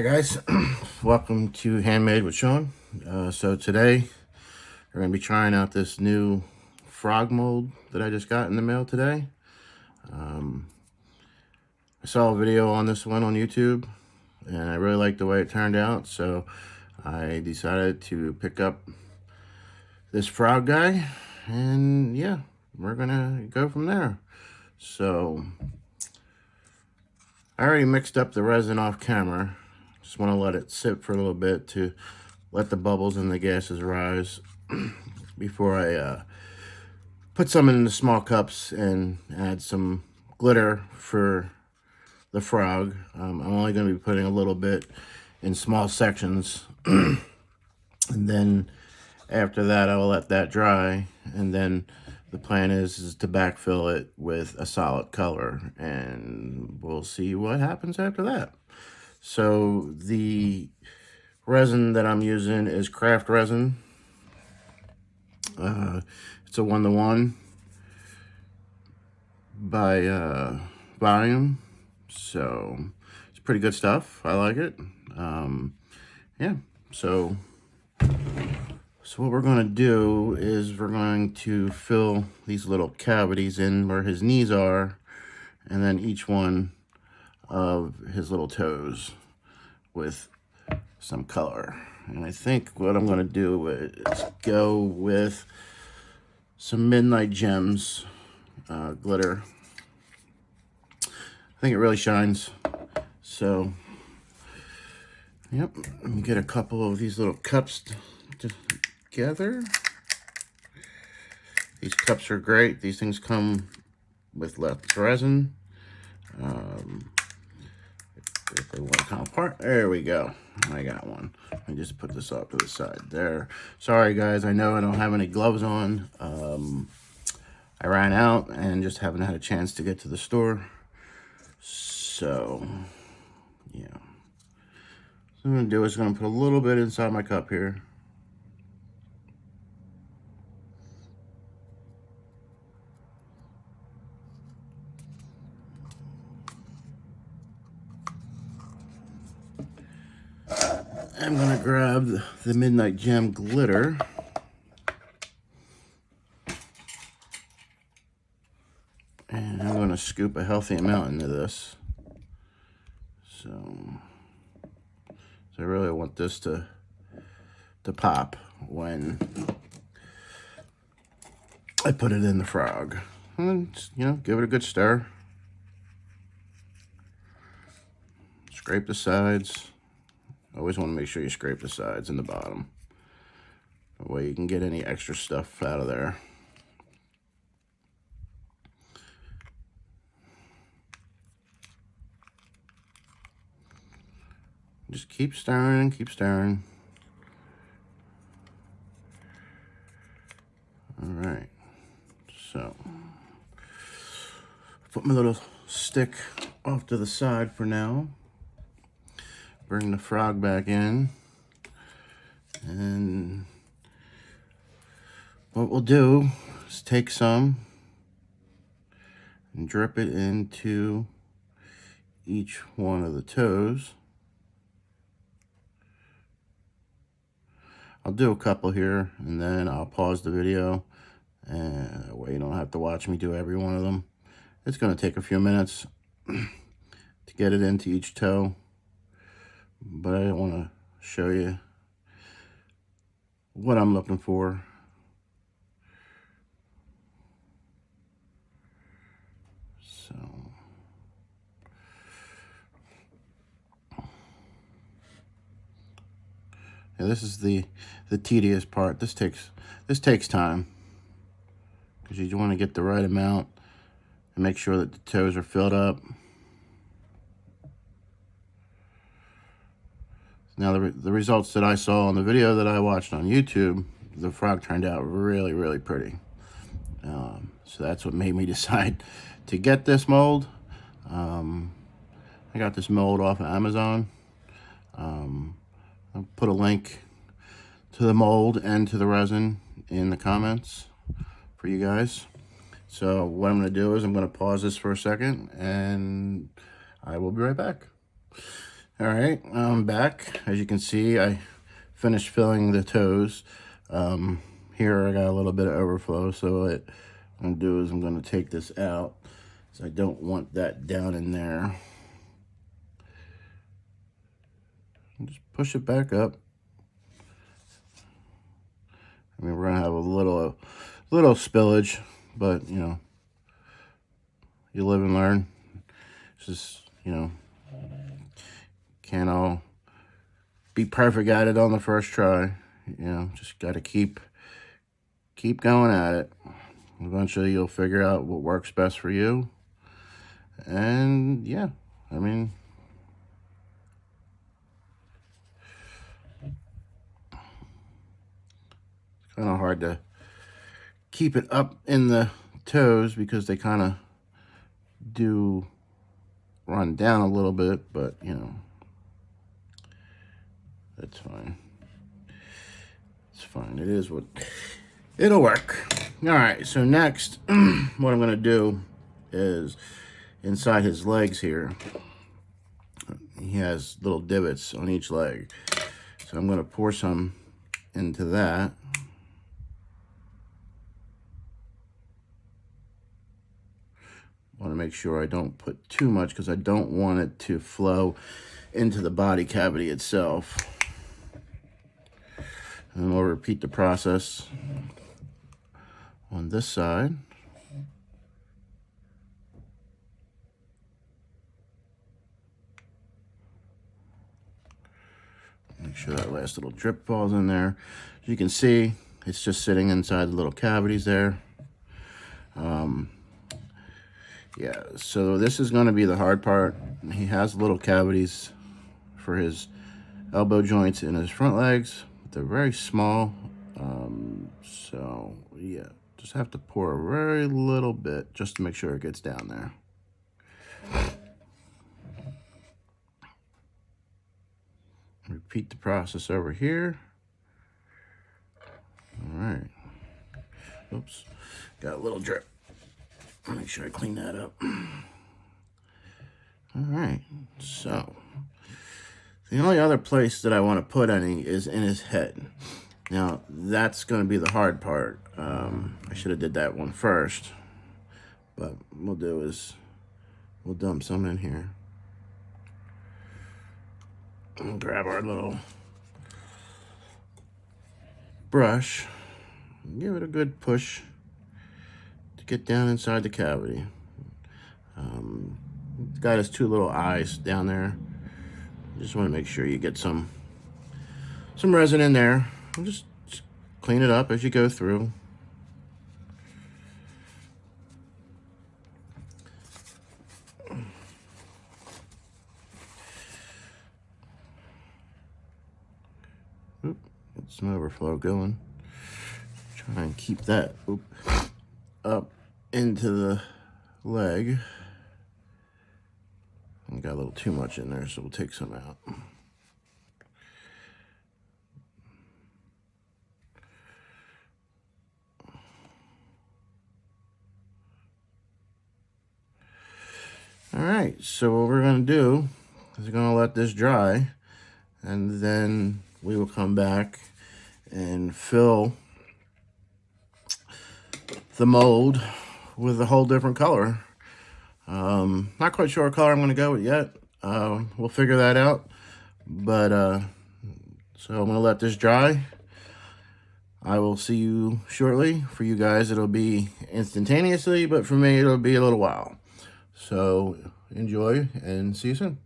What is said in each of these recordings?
Hi guys, welcome to Handmade with Sean. So today we're going to be trying out this new frog mold that I just got in the mail today. I saw a video on this one on YouTube and I really liked the way it turned out, so I decided to pick up this frog guy and yeah, we're gonna go from there. So I already mixed up the resin off camera. Just want to let it sit for a little bit to let the bubbles and the gases rise before I put some in the small cups and add some glitter for the frog. I'm only going to be putting a little bit in small sections. And then after that, I will let that dry. And then the plan is to backfill it with a solid color. And we'll see what happens after that. So the resin that I'm using is craft resin. It's a 1-to-1 by volume, so it's pretty good stuff. I like it. Yeah, so what we're going to do is we're going to fill these little cavities in where his knees are, and then each one of his little toes with some color. And I think what I'm going to do is go with some Midnight Gems glitter. I think it really shines. So, yep, let me get a couple of these little cups together. These cups are great. These things come with less resin. If they want to come apart, there we go. I got one. Let me just put this off to the side there. Sorry guys, I know I don't have any gloves on. I ran out and just haven't had a chance to get to the store. So, yeah. So what I'm going to do is I'm going to put a little bit inside my cup here. I'm going to grab the Midnight Gem glitter. And I'm going to scoop a healthy amount into this. So I really want this to pop when I put it in the frog. And then just, give it a good stir. Scrape the sides. Always want to make sure you scrape the sides and the bottom. That way you can get any extra stuff out of there. Just keep stirring, keep stirring. All right, so put my little stick off to the side for now. Bring the frog back in. And what we'll do is take some and drip it into each one of the toes. I'll do a couple here and then I'll pause the video, and that way you don't have to watch me do every one of them. It's going to take a few minutes to get it into each toe, but I want to show you what I'm looking for. So yeah, this is the tedious part. This takes time because you want to get the right amount and make sure that the toes are filled up. Now the results that I saw on the video that I watched on YouTube, the frog turned out really, really pretty. So that's what made me decide to get this mold. I got this mold off of Amazon. I'll put a link to the mold and to the resin in the comments for you guys. So what I'm going to do is I'm going to pause this for a second and I will be right back. All right, I'm back. As you can see, I finished filling the toes. Here I got a little bit of overflow, so what I'm going to do is I'm going to take this out, so I don't want that down in there. And just push it back up. I mean, we're going to have a little spillage, but, you know, you live and learn. It's just, you know, can't all be perfect at it on the first try. You know, just got to keep going at it. Eventually you'll figure out what works best for you. And yeah, I mean, it's kind of hard to keep it up in the toes because they kind of do run down a little bit, but you know, that's fine. It's fine. It is what it'll work. All right, so next what I'm going to do is inside his legs here, he has little divots on each leg, so I'm going to pour some into that. I want to make sure I don't put too much because I don't want it to flow into the body cavity itself. And then we'll repeat the process on this side. Make sure that last little drip falls in there. As you can see, it's just sitting inside the little cavities there. Yeah, so this is going to be the hard part. He has little cavities for his elbow joints in his front legs. They're very small. So yeah, just have to pour a very little bit just to make sure it gets down there. Repeat the process over here. All right. Oops, got a little drip. Make sure I clean that up. All right, so the only other place that I want to put any is in his head. Now, that's going to be the hard part. I should have did that one first. But what we'll do is we'll dump some in here. And grab our little brush. And give it a good push to get down inside the cavity. It's got his two little eyes down there. Just want to make sure you get some resin in there. Just clean it up as you go through. Oop, get some overflow going. Try and keep that up into the leg. I got a little too much in there, so we'll take some out. All right, so what we're going to do is we're going to let this dry, and then we will come back and fill the mold with a whole different color. Not quite sure what color I'm going to go with yet. We'll figure that out. But so I'm going to let this dry. I will see you shortly. For you guys, it'll be instantaneously, but for me, it'll be a little while. So enjoy and see you soon.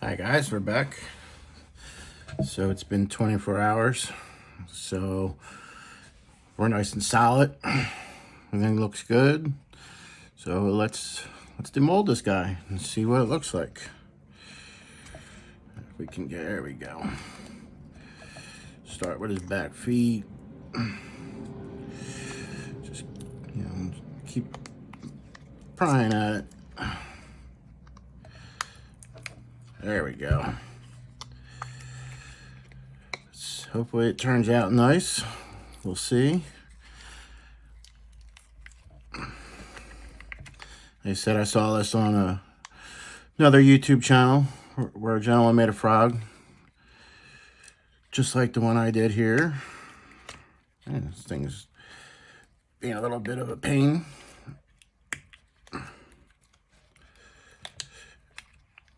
Hi guys, we're back. So it's been 24 hours. So we're nice and solid. Everything looks good. So let's demold this guy and see what it looks like. If we can get, there we go. Start with his back feet. Just, you know, keep prying at it. There we go. Hopefully it turns out nice. We'll see. Like I said, I saw this on another YouTube channel where a gentleman made a frog just like the one I did here. And this thing's being a little bit of a pain.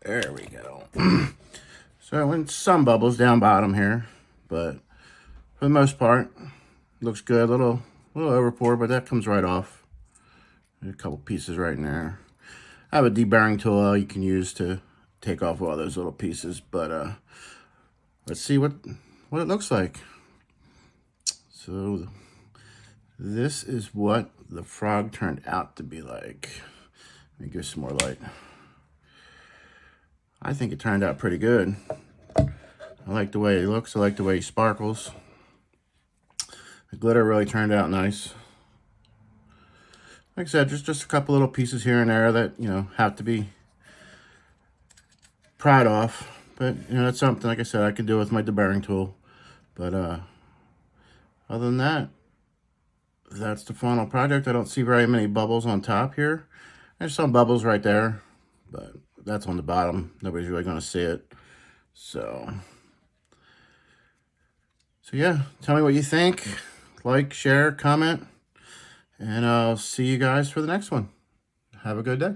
There we go. So I went some bubbles down bottom here, but for the most part, looks good. A little over pour, but that comes right off. A couple pieces right in there. I have a deburring tool you can use to take off all those little pieces, but let's see what it looks like. So this is what the frog turned out to be like. Let me give some more light. I think it turned out pretty good. I like the way he looks. I like the way he sparkles. The glitter really turned out nice. Like I said, just a couple little pieces here and there that, you know, have to be pried off. But, you know, that's something, like I said, I can do with my deburring tool. But other than that, that's the final project. I don't see very many bubbles on top here. There's some bubbles right there, but that's on the bottom. Nobody's really going to see it. So yeah, tell me what you think. Like, share, comment, and I'll see you guys for the next one. Have a good day.